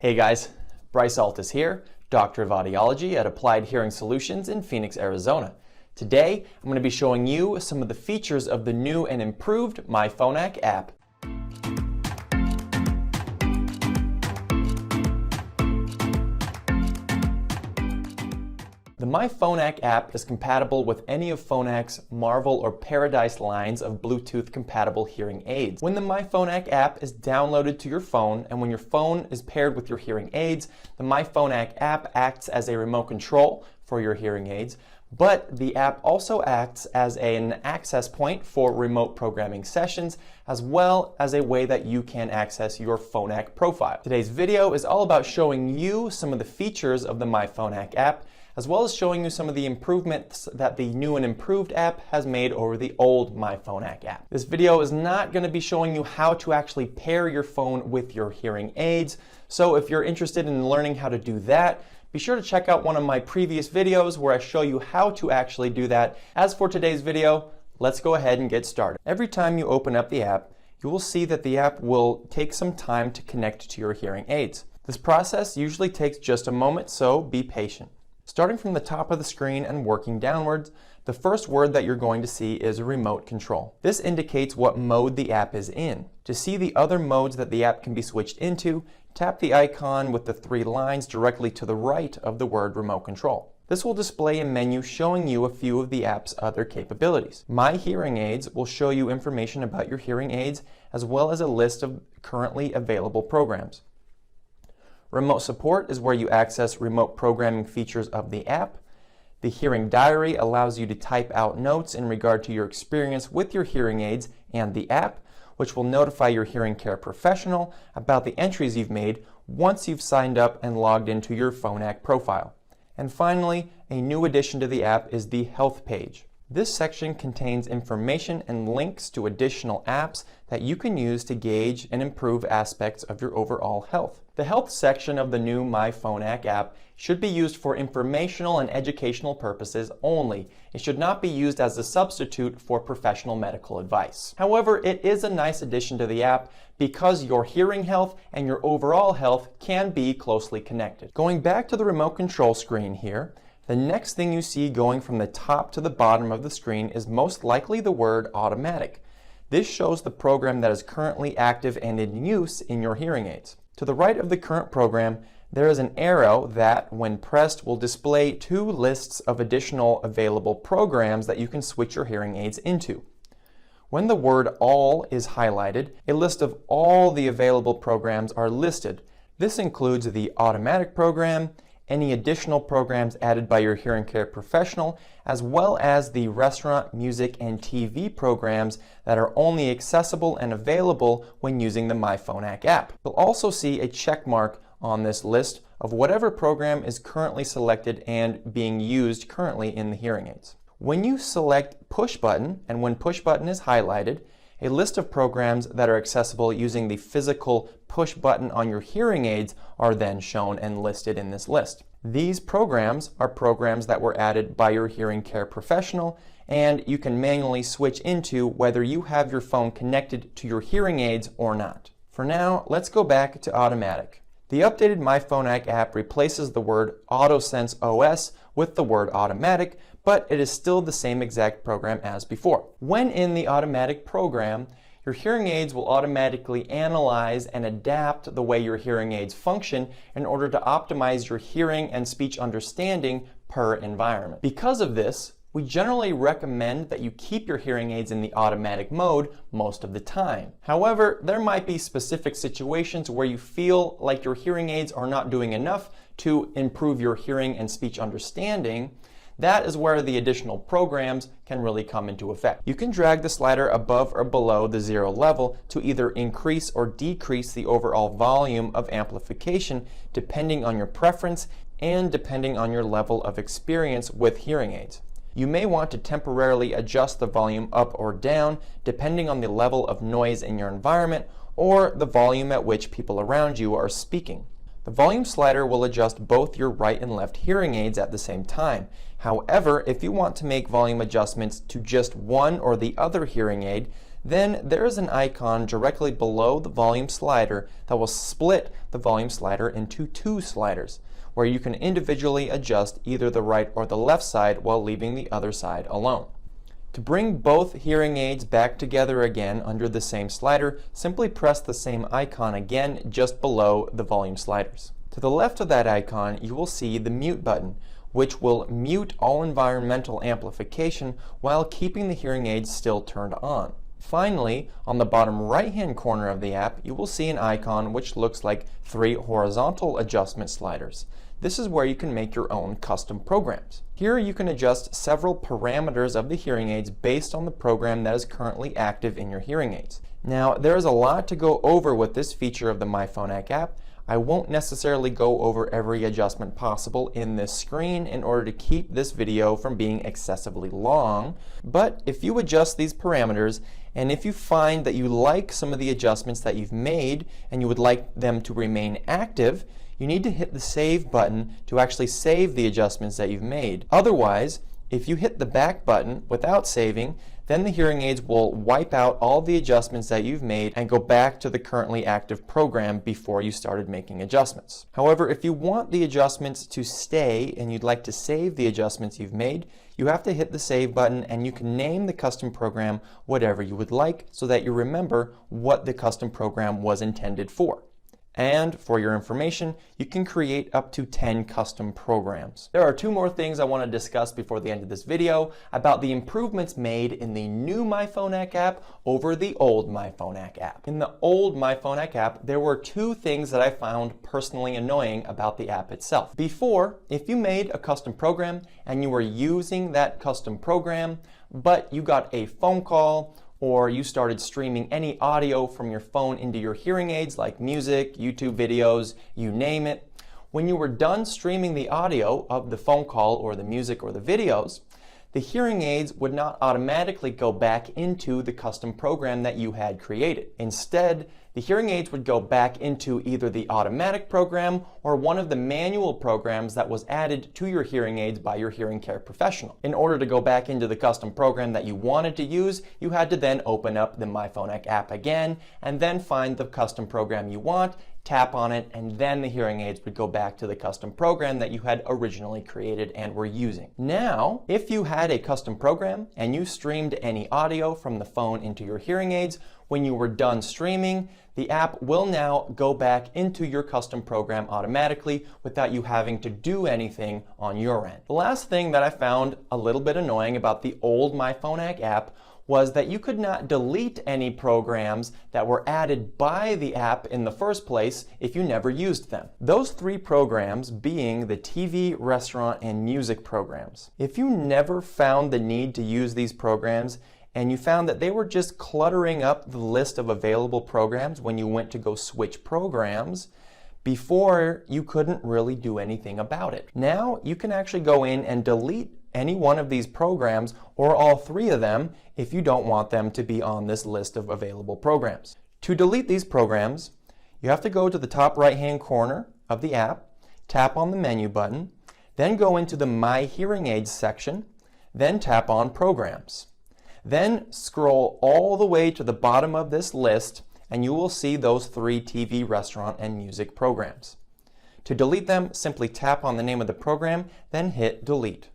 Hey guys, Bryce Altus here, Doctor of Audiology at Applied Hearing Solutions in Phoenix, Arizona. Today, I'm going to be showing you some of the features of the new and improved Phonak app. The Phonak app is compatible with any of Phonak's Marvel or Paradise lines of Bluetooth-compatible hearing aids. When the Phonak app is downloaded to your phone, and when your phone is paired with your hearing aids, the Phonak app acts as a remote control for your hearing aids, but the app also acts as an access point for remote programming sessions, as well as a way that you can access your Phonak profile. Today's video is all about showing you some of the features of the Phonak app, as well as showing you some of the improvements that the new and improved app has made over the old Phonak app. This video is not going to be showing you how to actually pair your phone with your hearing aids, so if you're interested in learning how to do that, be sure to check out one of my previous videos where I show you how to actually do that. As for today's video, let's go ahead and get started. Every time you open up the app, you will see that the app will take some time to connect to your hearing aids. This process usually takes just a moment, so be patient. Starting from the top of the screen and working downwards, the first word that you're going to see is remote control. This indicates what mode the app is in. To see the other modes that the app can be switched into, tap the icon with the three lines directly to the right of the word remote control. This will display a menu showing you a few of the app's other capabilities. My Hearing Aids will show you information about your hearing aids, as well as a list of currently available programs. Remote Support is where you access remote programming features of the app. The Hearing Diary allows you to type out notes in regard to your experience with your hearing aids and the app, which will notify your hearing care professional about the entries you've made once you've signed up and logged into your Phonak profile. And finally, a new addition to the app is the Health page. This section contains information and links to additional apps that you can use to gauge and improve aspects of your overall health. The Health section of the new Phonak app should be used for informational and educational purposes only. It should not be used as a substitute for professional medical advice. However, it is a nice addition to the app because your hearing health and your overall health can be closely connected. Going back to the remote control screen here, the next thing you see going from the top to the bottom of the screen is most likely the word automatic. This shows the program that is currently active and in use in your hearing aids. To the right of the current program, there is an arrow that, when pressed, will display two lists of additional available programs that you can switch your hearing aids into. When the word All is highlighted, a list of all the available programs are listed. This includes the automatic program, any additional programs added by your hearing care professional, as well as the restaurant, music, and TV programs that are only accessible and available when using the Phonak app. You'll also see a check mark on this list of whatever program is currently selected and being used currently in the hearing aids. When you select Push Button, and when Push Button is highlighted, a list of programs that are accessible using the physical push button on your hearing aids are then shown and listed in this list. These programs are programs that were added by your hearing care professional, and you can manually switch into whether you have your phone connected to your hearing aids or not. For now, let's go back to automatic. The updated Phonak app replaces the word AutoSense OS with the word automatic, but it is still the same exact program as before. When in the automatic program, your hearing aids will automatically analyze and adapt the way your hearing aids function in order to optimize your hearing and speech understanding per environment. Because of this, we generally recommend that you keep your hearing aids in the automatic mode most of the time. However, there might be specific situations where you feel like your hearing aids are not doing enough to improve your hearing and speech understanding. That is where the additional programs can really come into effect. You can drag the slider above or below the 0 level to either increase or decrease the overall volume of amplification depending on your preference and depending on your level of experience with hearing aids. You may want to temporarily adjust the volume up or down depending on the level of noise in your environment or the volume at which people around you are speaking. The volume slider will adjust both your right and left hearing aids at the same time. However, if you want to make volume adjustments to just one or the other hearing aid, Then there is an icon directly below the volume slider that will split the volume slider into two sliders, where you can individually adjust either the right or the left side while leaving the other side alone. To bring both hearing aids back together again under the same slider, simply press the same icon again just below the volume sliders. To the left of that icon, you will see the mute button, which will mute all environmental amplification while keeping the hearing aids still turned on. Finally, on the bottom right-hand corner of the app, you will see an icon which looks like 3 horizontal adjustment sliders. This is where you can make your own custom programs. Here you can adjust several parameters of the hearing aids based on the program that is currently active in your hearing aids. Now, there is a lot to go over with this feature of the Phonak app. I won't necessarily go over every adjustment possible in this screen in order to keep this video from being excessively long, but if you adjust these parameters and if you find that you like some of the adjustments that you've made and you would like them to remain active, you need to hit the save button to actually save the adjustments that you've made. Otherwise, if you hit the back button without saving, then the hearing aids will wipe out all the adjustments that you've made and go back to the currently active program before you started making adjustments. However, if you want the adjustments to stay and you'd like to save the adjustments you've made, you have to hit the save button and you can name the custom program whatever you would like so that you remember what the custom program was intended for. And for your information, you can create up to 10 custom programs. There are 2 more things I want to discuss before the end of this video about the improvements made in the new Phonak app over the old Phonak app. In the old Phonak app, there were 2 things that I found personally annoying about the app itself. Before, if you made a custom program and you were using that custom program, but you got a phone call or you started streaming any audio from your phone into your hearing aids like music, YouTube videos, you name it. When you were done streaming the audio of the phone call or the music or the videos, the hearing aids would not automatically go back into the custom program that you had created. Instead, the hearing aids would go back into either the automatic program or one of the manual programs that was added to your hearing aids by your hearing care professional. In order to go back into the custom program that you wanted to use, you had to then open up the Phonak app again and then find the custom program you want, tap on it, and then the hearing aids would go back to the custom program that you had originally created and were using. Now, if you had a custom program and you streamed any audio from the phone into your hearing aids, when you were done streaming, the app will now go back into your custom program automatically without you having to do anything on your end. The last thing that I found a little bit annoying about the old Phonak app was that you could not delete any programs that were added by the app in the first place if you never used them. Those 3 programs being the TV, restaurant, and music programs. If you never found the need to use these programs and you found that they were just cluttering up the list of available programs when you went to go switch programs, before you couldn't really do anything about it. Now you can actually go in and delete any one of these programs or all 3 of them if you don't want them to be on this list of available programs. To delete these programs, you have to go to the top right-hand corner of the app, tap on the menu button, then go into the My Hearing Aids section, then tap on Programs. Then scroll all the way to the bottom of this list and you will see those 3 TV, restaurant, and music programs. To delete them, simply tap on the name of the program, then hit Delete.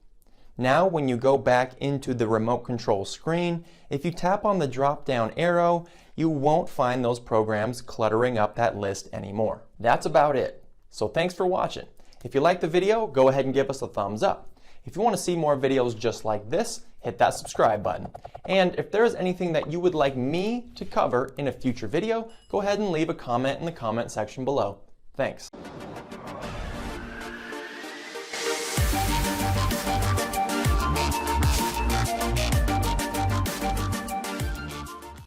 Now when you go back into the remote control screen, if you tap on the drop-down arrow, you won't find those programs cluttering up that list anymore. That's about it. So thanks for watching. If you liked the video, go ahead and give us a thumbs up. If you want to see more videos just like this, hit that subscribe button. And if there is anything that you would like me to cover in a future video, go ahead and leave a comment in the comment section below. Thanks.